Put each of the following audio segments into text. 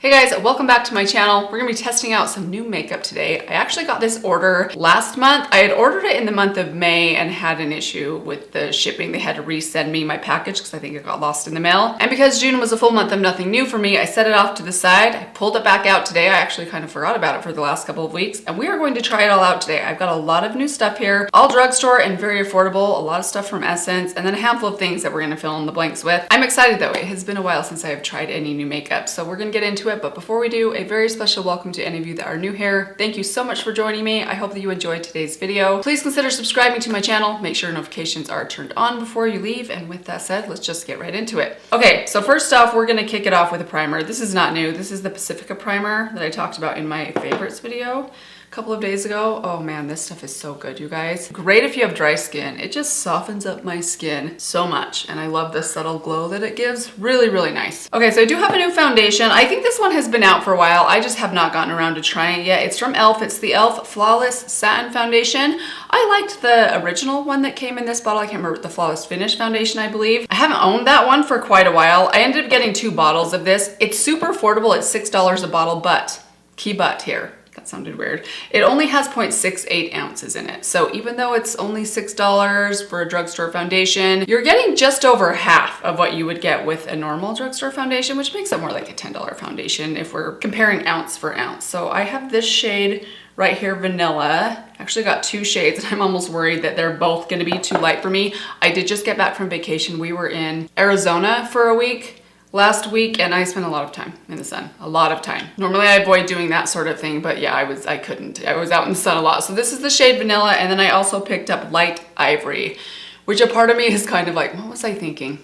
Hey guys, welcome back to my channel. We're gonna be testing out some new makeup today. I actually got this order last month. I had ordered it in the month of May and had an issue with the shipping. They had to resend me my package because I think it got lost in the mail. And because June was a full month of nothing new for me, I set it off to the side. I pulled it back out today. I actually kind of forgot about it for the last couple of weeks. And we are going to try it all out today. I've got a lot of new stuff here, all drugstore and very affordable. A lot of stuff from Essence and then a handful of things that we're gonna fill in the blanks with. I'm excited though. It has been a while since I have tried any new makeup. So we're gonna get into it. But before we do, a very special welcome to any of you that are new here. Thank you so much for joining me. I hope that you enjoyed today's video. Please consider subscribing to my channel. Make sure notifications are turned on before you leave. And with that said, let's just get right into it. Okay, so first off, we're gonna kick it off with a primer. This is not new. This is the Pacifica primer that I talked about in my favorites video a couple of days ago. Oh man, this stuff is so good, you guys. Great if you have dry skin. It just softens up my skin so much. And I love the subtle glow that it gives. Really, really nice. Okay, so I do have a new foundation. I think this one has been out for a while. I just have not gotten around to trying it yet. It's from e.l.f. It's the e.l.f. Flawless Satin Foundation. I liked the original one that came in this bottle. I can't remember, the Flawless Finish Foundation, I believe. I haven't owned that one for quite a while. I ended up getting 2 bottles of this. It's super affordable. It's $6 a bottle, but key but here. That sounded weird. It only has 0.68 ounces in it. So even though it's only $6 for a drugstore foundation, you're getting just over half of what you would get with a normal drugstore foundation, which makes it more like a $10 foundation if we're comparing ounce for ounce. So I have this shade right here, Vanilla. Actually got 2 shades and I'm almost worried that they're both gonna be too light for me. I did just get back from vacation. We were in Arizona for a week last week and I spent a lot of time in the sun, a lot of time. Normally I avoid doing that sort of thing, but yeah, I couldn't. I was out in the sun a lot. So this is the shade Vanilla, and then I also picked up Light Ivory, which a part of me is kind of like, what was I thinking?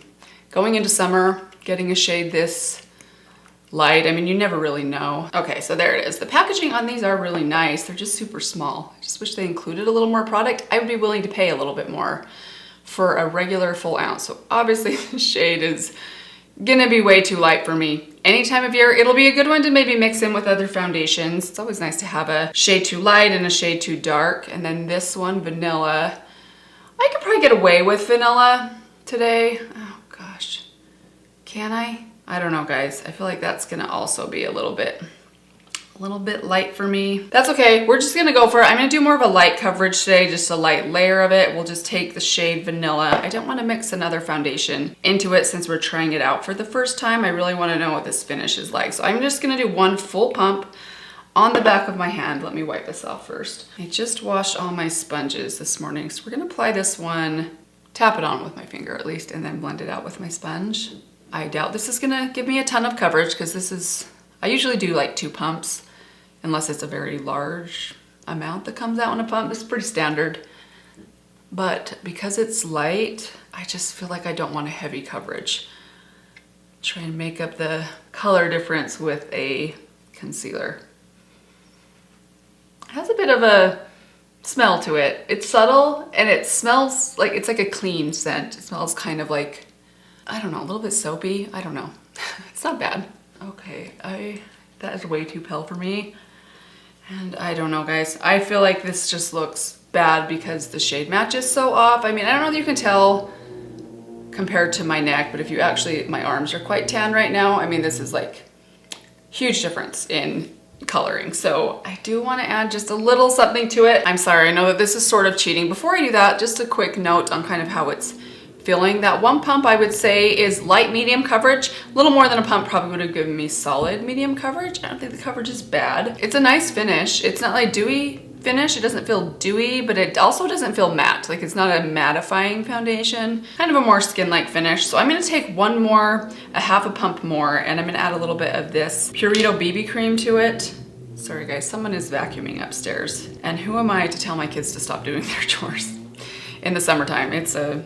Going into summer, getting a shade this light, I mean, you never really know. Okay, so there it is. The packaging on these are really nice. They're just super small. I just wish they included a little more product. I would be willing to pay a little bit more for a regular full ounce. So obviously the shade is gonna be way too light for me. Any time of year, it'll be a good one to maybe mix in with other foundations. It's always nice to have a shade too light and a shade too dark. And then this one, Vanilla. I could probably get away with Vanilla today. Oh gosh, can I? I don't know, guys. I feel like that's gonna also be a little bit light for me. That's okay. We're just gonna go for it. I'm gonna do more of a light coverage today, just a light layer of it. We'll just take the shade Vanilla. I don't want to mix another foundation into it since we're trying it out for the first time. I really want to know what this finish is like. So I'm just gonna do one full pump on the back of my hand. Let me wipe this off first. I just washed all my sponges this morning. So we're gonna apply this one, tap it on with my finger at least, and then blend it out with my sponge. I doubt this is gonna give me a ton of coverage because this is, I usually do like 2 pumps unless it's a very large amount that comes out in a pump. This is pretty standard. But because it's light, I just feel like I don't want a heavy coverage. Try and make up the color difference with a concealer. It has a bit of a smell to it. It's subtle and it smells like, it's like a clean scent. It smells kind of like, I don't know, a little bit soapy. I don't know. It's not bad. Okay, that is way too pale for me. And I don't know, guys. I feel like this just looks bad because the shade match is so off. I mean, I don't know if you can tell compared to my neck, but if you actually, my arms are quite tan right now. I mean, this is like huge difference in coloring. So I do want to add just a little something to it. I'm sorry, I know that this is sort of cheating. Before I do that, just a quick note on kind of how it's feeling. That one pump I would say is light medium coverage. A little more than a pump probably would have given me solid medium coverage. I don't think the coverage is bad. It's a nice finish. It's not like dewy finish. It doesn't feel dewy, but it also doesn't feel matte. Like it's not a mattifying foundation. Kind of a more skin-like finish. So I'm gonna take one more, a half a pump more, and I'm gonna add a little bit of this Purito BB cream to it. Sorry guys, someone is vacuuming upstairs. And who am I to tell my kids to stop doing their chores in the summertime? It's a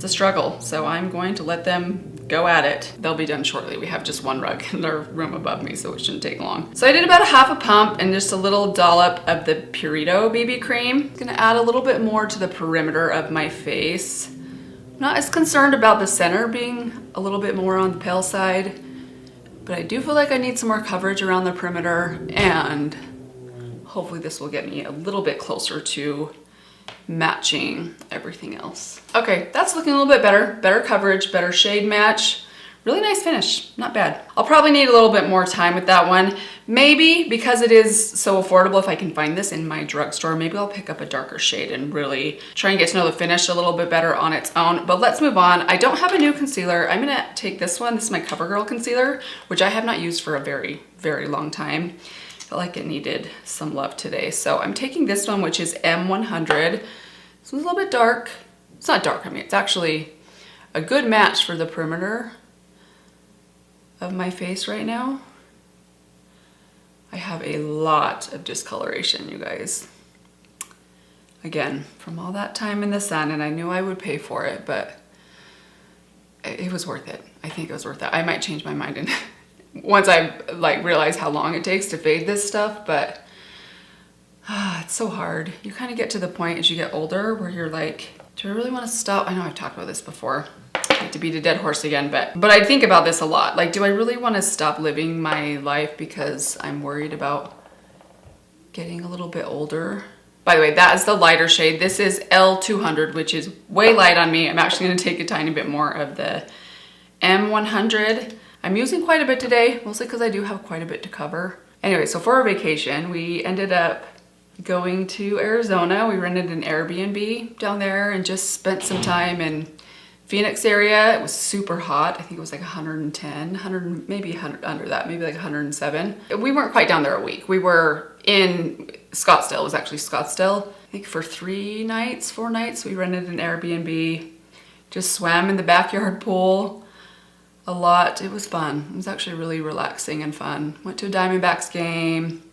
struggle, so I'm going to let them go at it. They'll be done shortly. We have just one rug in their room above me, so it shouldn't take long. So I did about a half a pump and just a little dollop of the Purito BB cream. I'm gonna add a little bit more to the perimeter of my face. I'm not as concerned about the center being a little bit more on the pale side, but I do feel like I need some more coverage around the perimeter, and hopefully this will get me a little bit closer to matching everything else. Okay, that's looking a little bit better. Better coverage, better shade match. really nice finish, not bad. I'll probably need a little bit more time with that one. Maybe because it is so affordable, if I can find this in my drugstore, maybe I'll pick up a darker shade and really try and get to know the finish a little bit better on its own. But let's move on. I don't have a new concealer. I'm gonna take this one. This is my CoverGirl concealer, which I have not used for a very, very long time. I felt like it needed some love today. So I'm taking this one, which is M100. This one's a little bit dark. It's not dark, I mean, it's actually a good match for the perimeter of my face right now. I have a lot of discoloration, you guys. Again, from all that time in the sun, and I knew I would pay for it, but it was worth it. I think it was worth it. I might change my mind and once I like realize how long it takes to fade this stuff, but it's so hard. You kind of get to the point as you get older where you're like, do I really want to stop? I know I've talked about this before. To beat a dead horse again, but I think about this a lot. Like, do I really want to stop living my life because I'm worried about getting a little bit older? By the way, that is the lighter shade. This is L200, which is way light on me. I'm actually going to take a tiny bit more of the M100. I'm using quite a bit today, mostly because I do have quite a bit to cover. Anyway, so for our vacation, we ended up going to Arizona. We rented an Airbnb down there and just spent some time in Phoenix area. It was super hot. I think it was like 110, maybe 100 under that, maybe like 107. We weren't quite down there a week. We were in Scottsdale. It was actually Scottsdale. I think for 4 nights, we rented an Airbnb, just swam in the backyard pool a lot. It was fun. It was actually really relaxing and fun. Went to a Diamondbacks game.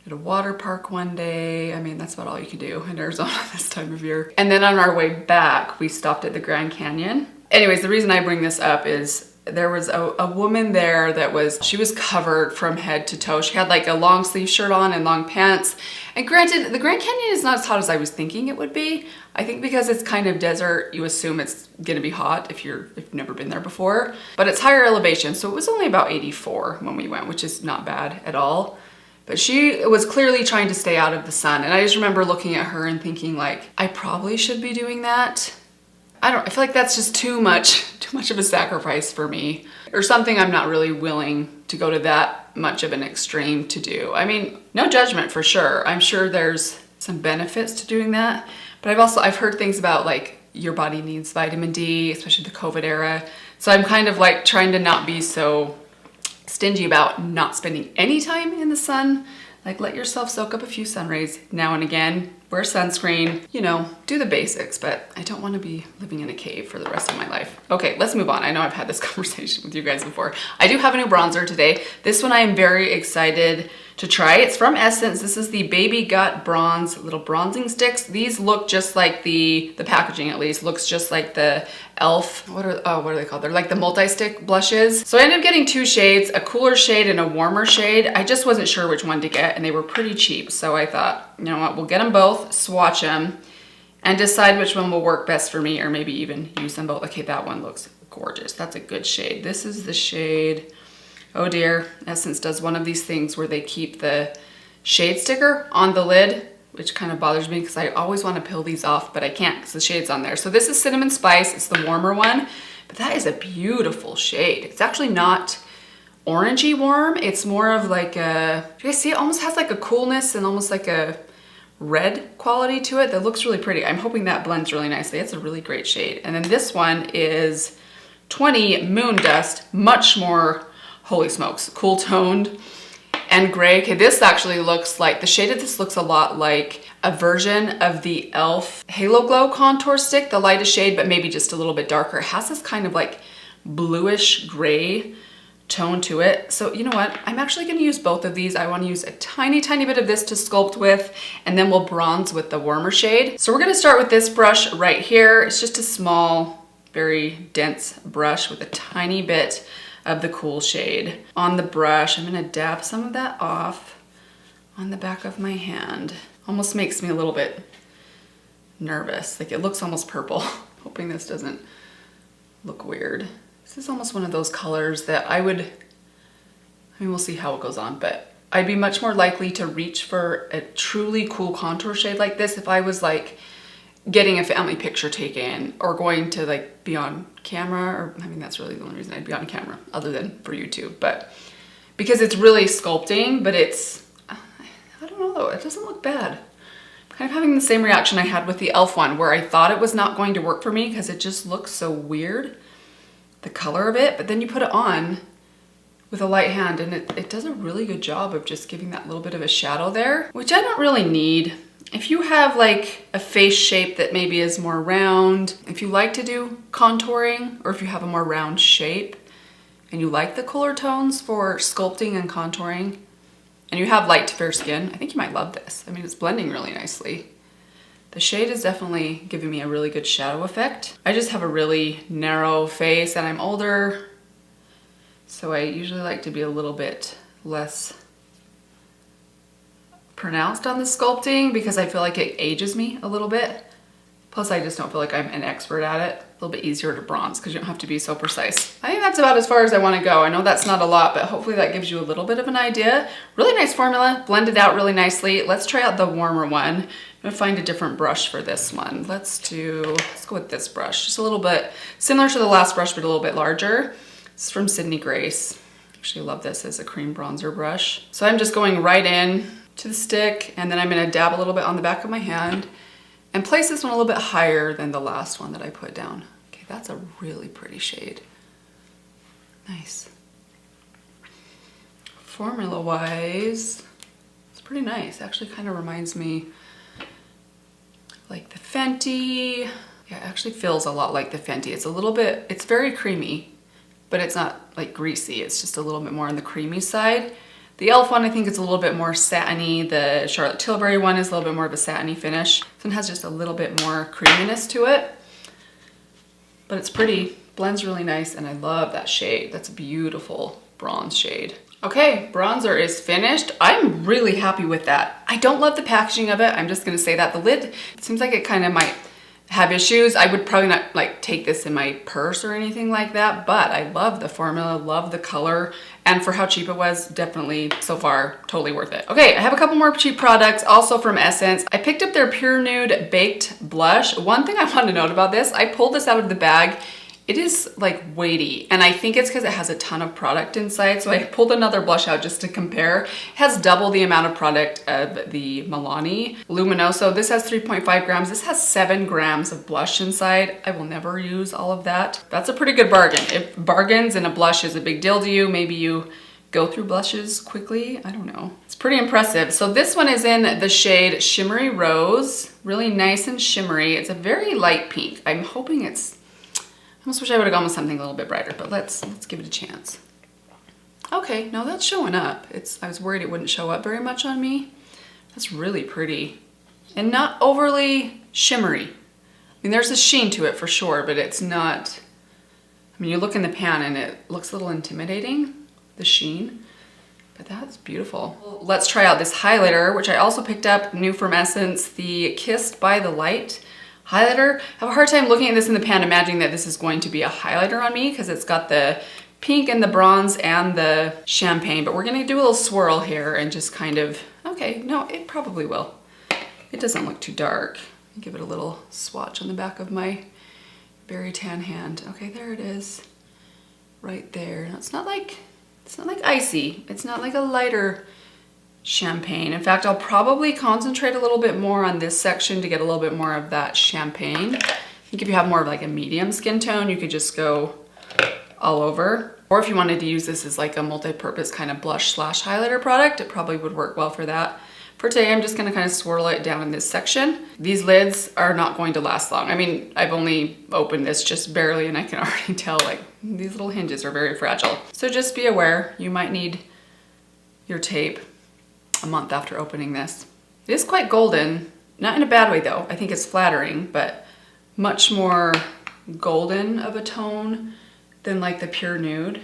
At a water park one day. I mean, that's about all you can do in Arizona this time of year. And then on our way back, we stopped at the Grand Canyon. Anyways, the reason I bring this up is there was a woman there that she was covered from head to toe. She had like a long sleeve shirt on and long pants. And granted, the Grand Canyon is not as hot as I was thinking it would be. I think because it's kind of desert, you assume it's gonna be hot if you've never been there before. But it's higher elevation, so it was only about 84 when we went, which is not bad at all. But she was clearly trying to stay out of the sun. And I just remember looking at her and thinking like, I probably should be doing that. I feel like that's just too much of a sacrifice for me, or something I'm not really willing to go to that much of an extreme to do. I mean, no judgment for sure. I'm sure there's some benefits to doing that. But I've heard things about like your body needs vitamin D, especially the COVID era. So I'm kind of like trying to not be so stingy about not spending any time in the sun. Like, let yourself soak up a few sun rays now and again, wear sunscreen, you know, do the basics, but I don't want to be living in a cave for the rest of my life. Okay, let's move on. I know I've had this conversation with you guys before. I do have a new bronzer today. This one I am very excited to try. It's from Essence. This is the Baby Got Bronze little bronzing sticks. These look just like the packaging, at least looks just like the e.l.f. What are they called? They're like the multi-stick blushes. So I ended up getting 2 shades, a cooler shade and a warmer shade. I just wasn't sure which one to get, and they were pretty cheap. So I thought, you know what, we'll get them both, swatch them, and decide which one will work best for me, or maybe even use them both. Okay, that one looks gorgeous. That's a good shade. This is the shade, oh dear, Essence does one of these things where they keep the shade sticker on the lid, which kind of bothers me because I always want to peel these off, but I can't because the shade's on there. So this is Cinnamon Spice. It's the warmer one, but that is a beautiful shade. It's actually not orangey warm. It's more of like a, do you guys see it? Almost has like a coolness and almost like a red quality to it that looks really pretty. I'm hoping that blends really nicely. It's a really great shade. And then this one is 20 Moon Dust, much more, holy smokes, cool toned and gray. Okay, this actually looks like, the shade of this looks a lot like a version of the e.l.f. Halo Glow contour stick, the lightest shade, but maybe just a little bit darker. It has this kind of like bluish gray tone to it. So you know what? I'm actually gonna use both of these. I wanna use a tiny, tiny bit of this to sculpt with, and then we'll bronze with the warmer shade. So we're gonna start with this brush right here. It's just a small, very dense brush with a tiny bit of the cool shade on the brush. I'm gonna dab some of that off on the back of my hand. Almost makes me a little bit nervous. Like, it looks almost purple. Hoping this doesn't look weird. This is almost one of those colors that I mean, we'll see how it goes on, but I'd be much more likely to reach for a truly cool contour shade like this if I was like getting a family picture taken or going to like be on camera, or I mean, that's really the only reason I'd be on camera other than for YouTube, but because it's really sculpting, but it's, I don't know though, it doesn't look bad. I'm kind of having the same reaction I had with the e.l.f. one where I thought it was not going to work for me because it just looks so weird, the color of it, but then you put it on with a light hand and it does a really good job of just giving that little bit of a shadow there, which I don't really need. If you have like a face shape that maybe is more round, if you like to do contouring, or if you have a more round shape and you like the cooler tones for sculpting and contouring, and you have light to fair skin, I think you might love this. I mean, it's blending really nicely. The shade is definitely giving me a really good shadow effect. I just have a really narrow face and I'm older, so I usually like to be a little bit less pronounced on the sculpting because I feel like it ages me a little bit. Plus I just don't feel like I'm an expert at it. A little bit easier to bronze because you don't have to be so precise. I think that's about as far as I want to go. I know that's not a lot, but hopefully that gives you a little bit of an idea. Really nice formula, blended out really nicely. Let's try out the warmer one. I'm gonna find a different brush for this one. Let's go with this brush. Just a little bit similar to the last brush, but a little bit larger. It's from Sydney Grace. Actually love this as a cream bronzer brush. So I'm just going right in to the stick, and then I'm gonna dab a little bit on the back of my hand and place this one a little bit higher than the last one that I put down. Okay, that's a really pretty shade. Nice. Formula wise, it's pretty nice. Actually kind of reminds me like the Fenty. Yeah, it actually feels a lot like the Fenty. It's a little bit, it's very creamy, but it's not like greasy. It's just a little bit more on the creamy side. The e.l.f. one I think is a little bit more satiny. The Charlotte Tilbury one is a little bit more of a satiny finish. This one has just a little bit more creaminess to it, but it's pretty, blends really nice, and I love that shade. That's a beautiful bronze shade. Okay, bronzer is finished. I'm really happy with that. I don't love the packaging of it. I'm just gonna say that. The lid, it seems like it kind of might have issues. I would probably not like take this in my purse or anything like that, but I love the formula, love the color, and for how cheap it was, definitely so far totally worth it. Okay, I have a couple more cheap products also from Essence. I picked up their Pure Nude Baked Blush. One thing I wanted to note about this, I pulled this out of the bag. It is like weighty, and I think it's because it has a ton of product inside. So I pulled another blush out just to compare. It has double the amount of product of the Milani Luminoso. This has 3.5 grams. This has 7 grams of blush inside. I will never use all of that. That's a pretty good bargain. If bargains and a blush is a big deal to you, maybe you go through blushes quickly. I don't know. It's pretty impressive. So this one is in the shade Shimmery Rose. Really nice and shimmery. It's a very light pink. I'm hoping it's, I almost wish I would have gone with something a little bit brighter, but let's give it a chance. Okay, no, that's showing up. I was worried it wouldn't show up very much on me. That's really pretty and not overly shimmery. I mean, there's a sheen to it for sure, but it's not, I mean, you look in the pan and it looks a little intimidating, the sheen, but that's beautiful. Let's try out this highlighter, which I also picked up new from Essence, the Kissed by the Light highlighter. I have a hard time looking at this in the pan imagining that this is going to be a highlighter on me because it's got the pink and the bronze and the champagne, but we're gonna do a little swirl here and just kind of, okay, no, it probably will. It doesn't look too dark. Give it a little swatch on the back of my very tan hand. Okay, there it is, right there. Now, it's not like icy. It's not like a lighter champagne. In fact, I'll probably concentrate a little bit more on this section to get a little bit more of that champagne. I think if you have more of like a medium skin tone, you could just go all over. Or if you wanted to use this as like a multi-purpose kind of blush slash highlighter product, it probably would work well for that. For today, I'm just gonna kind of swirl it down in this section. These lids are not going to last long. I mean, I've only opened this just barely and I can already tell like these little hinges are very fragile. So just be aware, you might need your tape a month after opening this. It is quite golden, not in a bad way though. I think it's flattering, but much more golden of a tone than like the Pure Nude.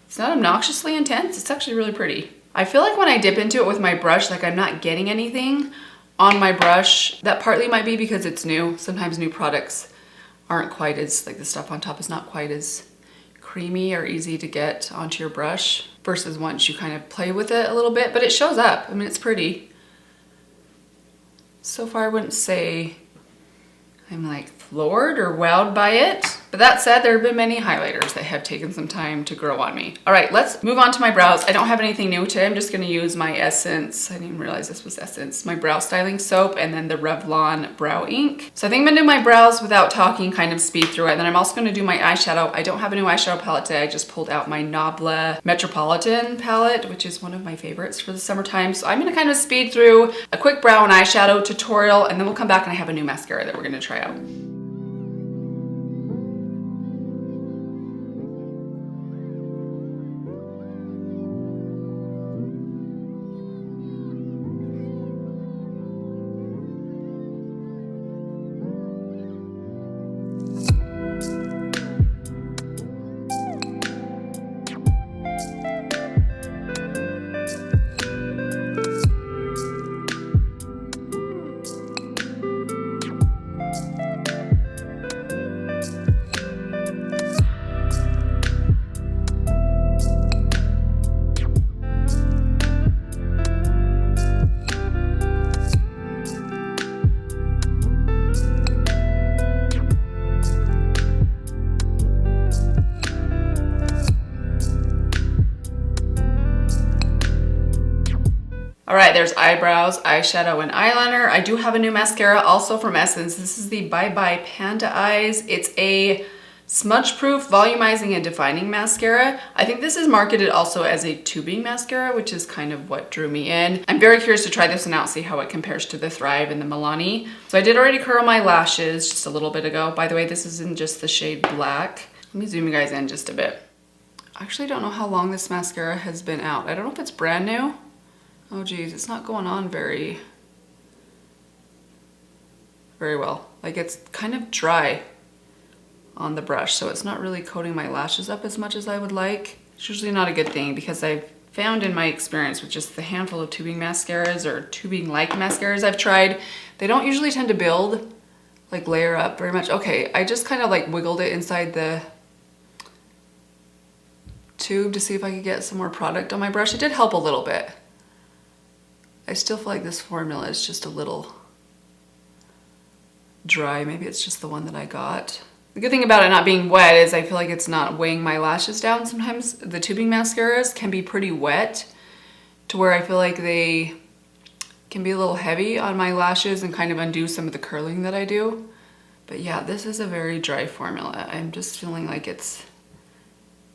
It's not obnoxiously intense. It's actually really pretty. I feel like when I dip into it with my brush, like I'm not getting anything on my brush. That partly might be because it's new. Sometimes new products aren't quite as, like the stuff on top is not quite as creamy or easy to get onto your brush versus once you kind of play with it a little bit, but it shows up. I mean, it's pretty. So far I wouldn't say I'm like floored or wowed by it. But that said, there have been many highlighters that have taken some time to grow on me. All right, let's move on to my brows. I don't have anything new today. I'm just gonna use my Essence, I didn't even realize this was Essence, my brow styling soap, and then the Revlon brow ink. So I think I'm gonna do my brows without talking, kind of speed through it. And then I'm also gonna do my eyeshadow. I don't have a new eyeshadow palette today. I just pulled out my Nabla Metropolitan palette, which is one of my favorites for the summertime. So I'm gonna kind of speed through a quick brow and eyeshadow tutorial, and then we'll come back and I have a new mascara that we're gonna try out. All right, there's eyebrows, eyeshadow, and eyeliner. I do have a new mascara also from Essence. This is the Bye Bye Panda Eyes. It's a smudge-proof, volumizing, and defining mascara. I think this is marketed also as a tubing mascara, which is kind of what drew me in. I'm very curious to try this one out, see how it compares to the Thrive and the Milani. So I did already curl my lashes just a little bit ago. By the way, this is in just the shade Black. Let me zoom you guys in just a bit. I actually don't know how long this mascara has been out. I don't know if it's brand new. Oh geez, it's not going on very well. Like, it's kind of dry on the brush, so it's not really coating my lashes up as much as I would like. It's usually not a good thing because I've found in my experience with just the handful of tubing mascaras or tubing-like mascaras I've tried, they don't usually tend to build, like layer up very much. Okay, I just kind of like wiggled it inside the tube to see if I could get some more product on my brush. It did help a little bit. I still feel like this formula is just a little dry. Maybe it's just the one that I got. The good thing about it not being wet is I feel like it's not weighing my lashes down. Sometimes the tubing mascaras can be pretty wet to where I feel like they can be a little heavy on my lashes and kind of undo some of the curling that I do. But yeah, this is a very dry formula. I'm just feeling like it's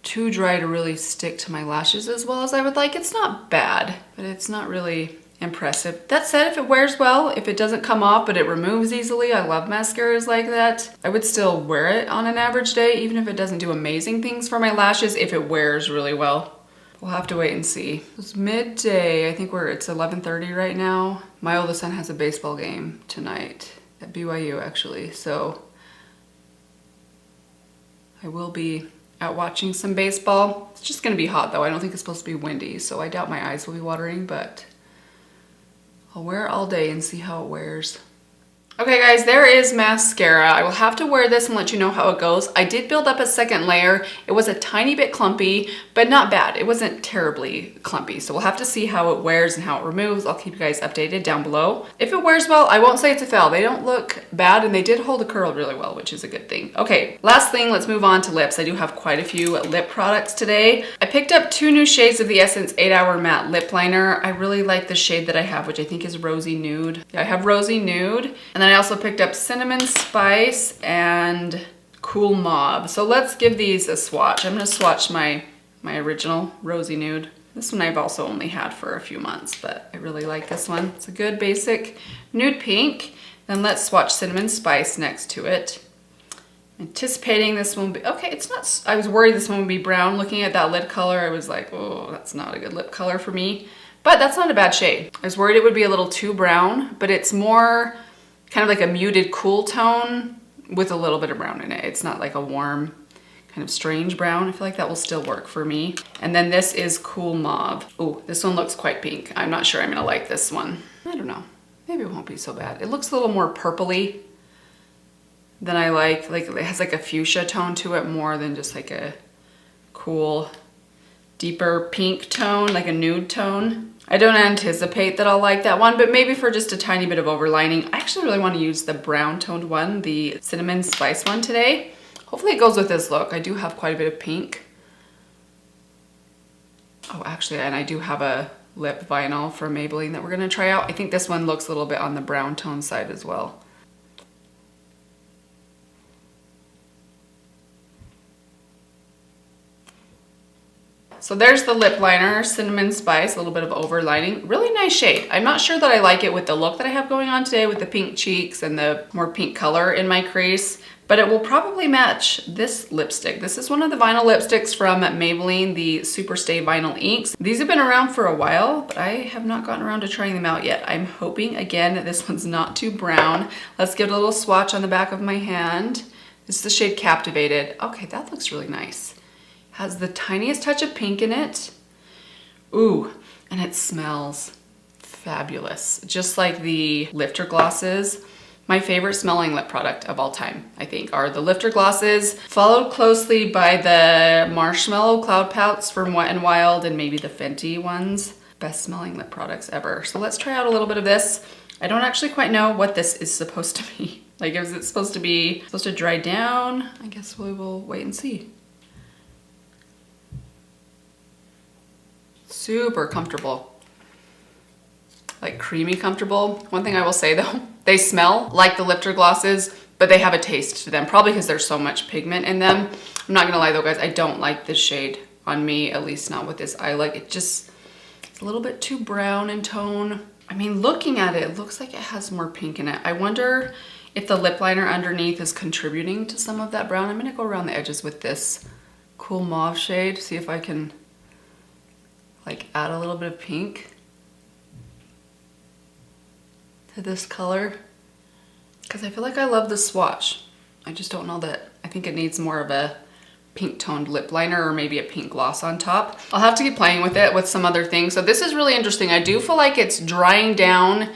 too dry to really stick to my lashes as well as I would like. It's not bad, but it's not really impressive. That said, if it wears well, if it doesn't come off but it removes easily, I love mascaras like that. I would still wear it on an average day, even if it doesn't do amazing things for my lashes, if it wears really well. We'll have to wait and see. It's midday. I think it's 11:30 right now. My oldest son has a baseball game tonight at BYU actually, so I will be out watching some baseball. It's just gonna be hot though. I don't think it's supposed to be windy, so I doubt my eyes will be watering, but I'll wear it all day and see how it wears. Okay guys, there is mascara. I will have to wear this and let you know how it goes. I did build up a second layer. It was a tiny bit clumpy, but not bad. It wasn't terribly clumpy. So we'll have to see how it wears and how it removes. I'll keep you guys updated down below. If it wears well, I won't say it's a fail. They don't look bad and they did hold the curl really well, which is a good thing. Okay, last thing, let's move on to lips. I do have quite a few lip products today. I picked up 2 new shades of the Essence 8-Hour Matte Lip Liner. I really like the shade that I have, which I think is Rosy Nude. Yeah, I have Rosy Nude. And then I also picked up Cinnamon Spice and Cool Mauve. So let's give these a swatch. I'm gonna swatch my original Rosy Nude. This one I've also only had for a few months, but I really like this one. It's a good basic nude pink. Then let's swatch Cinnamon Spice next to it. Anticipating this one will be, okay, it's not, I was worried this one would be brown. Looking at that lid color, I was like, oh, that's not a good lip color for me. But that's not a bad shade. I was worried it would be a little too brown, but it's more kind of like a muted cool tone with a little bit of brown in it. It's not like a warm, kind of strange brown. I feel like that will still work for me. And then this is Cool Mauve. Oh, this one looks quite pink. I'm not sure I'm gonna like this one. I don't know, maybe it won't be so bad. It looks a little more purpley than I like. Like it has like a fuchsia tone to it more than just like a cool deeper pink tone, like a nude tone. I don't anticipate that I'll like that one, but maybe for just a tiny bit of overlining. I actually really want to use the brown toned one, the cinnamon spice one today. Hopefully it goes with this look. I do have quite a bit of pink. Oh, actually, and I do have a lip vinyl from Maybelline that we're gonna try out. I think this one looks a little bit on the brown tone side as well. So there's the lip liner, Cinnamon Spice, a little bit of overlining. Really nice shade. I'm not sure that I like it with the look that I have going on today with the pink cheeks and the more pink color in my crease, but it will probably match this lipstick. This is one of the vinyl lipsticks from Maybelline, the Super Stay Vinyl Inks. These have been around for a while, but I have not gotten around to trying them out yet. I'm hoping, again, that this one's not too brown. Let's give it a little swatch on the back of my hand. This is the shade Captivated. Okay, that looks really nice. Has the tiniest touch of pink in it. Ooh, and it smells fabulous. Just like the lifter glosses. My favorite smelling lip product of all time, I think, are the lifter glosses, followed closely by the Marshmallow Cloud Pouts from Wet n Wild and maybe the Fenty ones. Best smelling lip products ever. So let's try out a little bit of this. I don't actually quite know what this is supposed to be. Like, is it supposed to dry down? I guess we will wait and see. Super comfortable, like creamy comfortable. One thing I will say though, they smell like the lifter glosses, but they have a taste to them, probably because there's so much pigment in them. I'm not gonna lie though, guys, I don't like this shade on me, at least not with this eye look. It's a little bit too brown in tone. I mean, looking at it, it looks like it has more pink in it. I wonder if the lip liner underneath is contributing to some of that brown. I'm gonna go around the edges with this cool mauve shade, see if I can like add a little bit of pink to this color, because I feel like I love the swatch. I just don't know that, I think it needs more of a pink toned lip liner or maybe a pink gloss on top. I'll have to keep playing with it with some other things. So this is really interesting. I do feel like it's drying down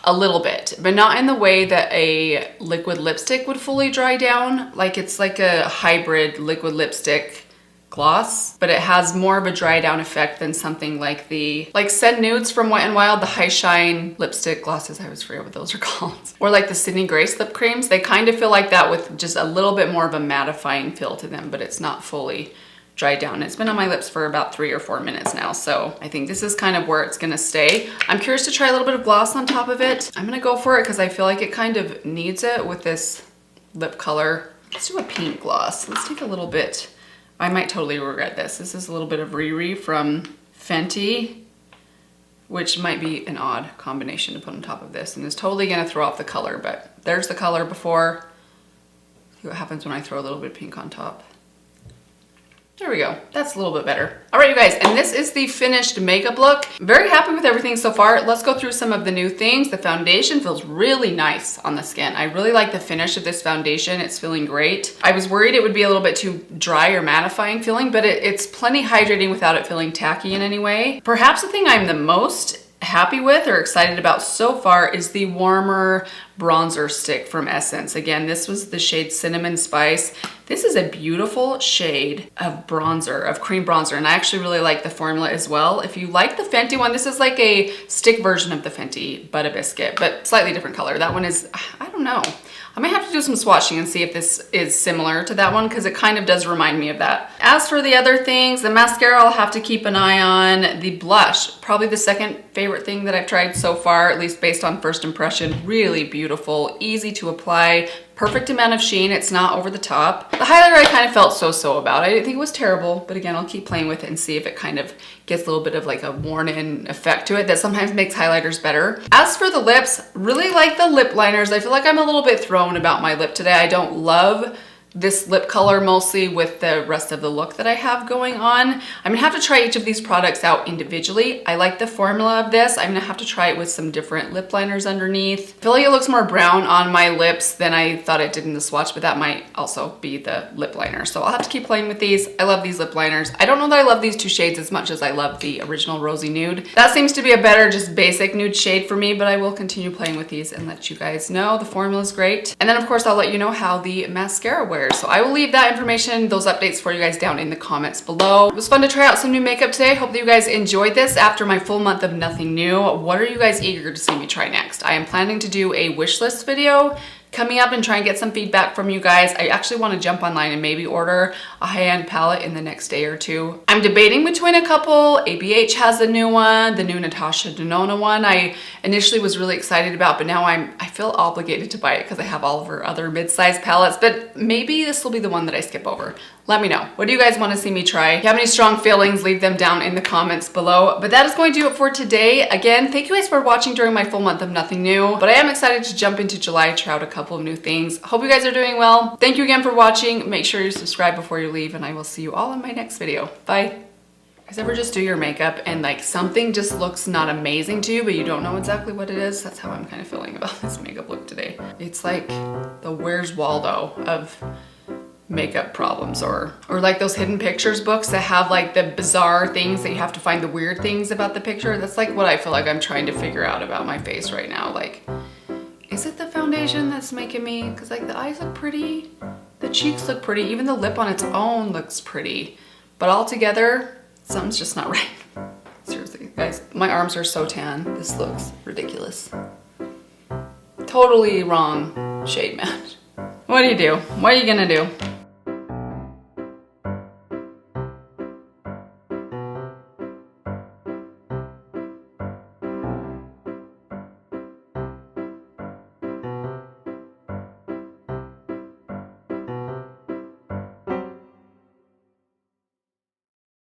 a little bit, but not in the way that a liquid lipstick would fully dry down. Like it's like a hybrid liquid lipstick gloss, but it has more of a dry down effect than something like the Scent Nudes from Wet n Wild, the high shine lipstick glosses. I always forget what those are called. Or like the Sydney Grace lip creams. They kind of feel like that with just a little bit more of a mattifying feel to them, but it's not fully dried down. It's been on my lips for about 3 or 4 minutes now, so I think this is kind of where it's gonna stay. I'm curious to try a little bit of gloss on top of it. I'm gonna go for it because I feel like it kind of needs it with this lip color. Let's do a pink gloss. Let's take a little bit. I might totally regret this. This is a little bit of Riri from Fenty, which might be an odd combination to put on top of this, and is totally gonna throw off the color, but there's the color before. See what happens when I throw a little bit of pink on top. There we go. That's a little bit better. All right, you guys, and this is the finished makeup look. Very happy with everything so far. Let's go through some of the new things. The foundation feels really nice on the skin. I really like the finish of this foundation. It's feeling great. I was worried it would be a little bit too dry or mattifying feeling, but it's plenty hydrating without it feeling tacky in any way. Perhaps the thing I'm the most happy with or excited about so far is the warmer bronzer stick from Essence. Again, this was the shade Cinnamon Spice. This is a beautiful shade of bronzer, of cream bronzer, and I actually really like the formula as well. If you like the Fenty one, this is like a stick version of the Fenty Butter Biscuit, but slightly different color. That one is, I don't know. I might have to do some swatching and see if this is similar to that one, because it kind of does remind me of that. As for the other things, the mascara I'll have to keep an eye on. The blush, probably the second favorite thing that I've tried so far, at least based on first impression. Really beautiful, easy to apply, perfect amount of sheen. It's not over the top. The highlighter I kind of felt so-so about. I didn't think it was terrible, but again, I'll keep playing with it and see if it kind of gets a little bit of like a worn-in effect to it that sometimes makes highlighters better. As for the lips, really like the lip liners. I feel like I'm a little bit thrown about my lip today. I don't love this lip color mostly with the rest of the look that I have going on. I'm gonna have to try each of these products out individually. I like the formula of this. I'm gonna have to try it with some different lip liners underneath. I feel like it looks more brown on my lips than I thought it did in the swatch, but that might also be the lip liner. So I'll have to keep playing with these. I love these lip liners. I don't know that I love these two shades as much as I love the original Rosy Nude. That seems to be a better, just basic nude shade for me, but I will continue playing with these and let you guys know. The formula is great. And then of course, I'll let you know how the mascara wears wears. So I will leave that information, those updates for you guys down in the comments below. It was fun to try out some new makeup today. Hope that you guys enjoyed this after my full month of nothing new. What are you guys eager to see me try next? I am planning to do a wish list video coming up and try and get some feedback from you guys. I actually want to jump online and maybe order a high-end palette in the next day or two. I'm debating between a couple. ABH has a new one, the new Natasha Denona one I initially was really excited about, but now I feel obligated to buy it because I have all of her other mid-size palettes, but maybe this will be the one that I skip over. Let me know. What do you guys want to see me try? If you have any strong feelings, leave them down in the comments below. But that is going to do it for today. Again, thank you guys for watching during my full month of nothing new, but I am excited to jump into July, try out a couple of new things. Hope you guys are doing well. Thank you again for watching. Make sure you subscribe before you leave, and I will see you all in my next video. Bye. You guys ever just do your makeup and like something just looks not amazing to you, but you don't know exactly what it is? That's how I'm kind of feeling about this makeup look today. It's like the Where's Waldo of makeup problems, or like those hidden pictures books that have like the bizarre things that you have to find the weird things about the picture. That's like what I feel like I'm trying to figure out about my face right now. Like, is it the foundation that's making me, because like the eyes look pretty, the cheeks look pretty, even the lip on its own looks pretty, but all together something's just not right. Seriously guys, my arms are so tan, this looks ridiculous. Totally wrong shade match. What do you do? What are you gonna do?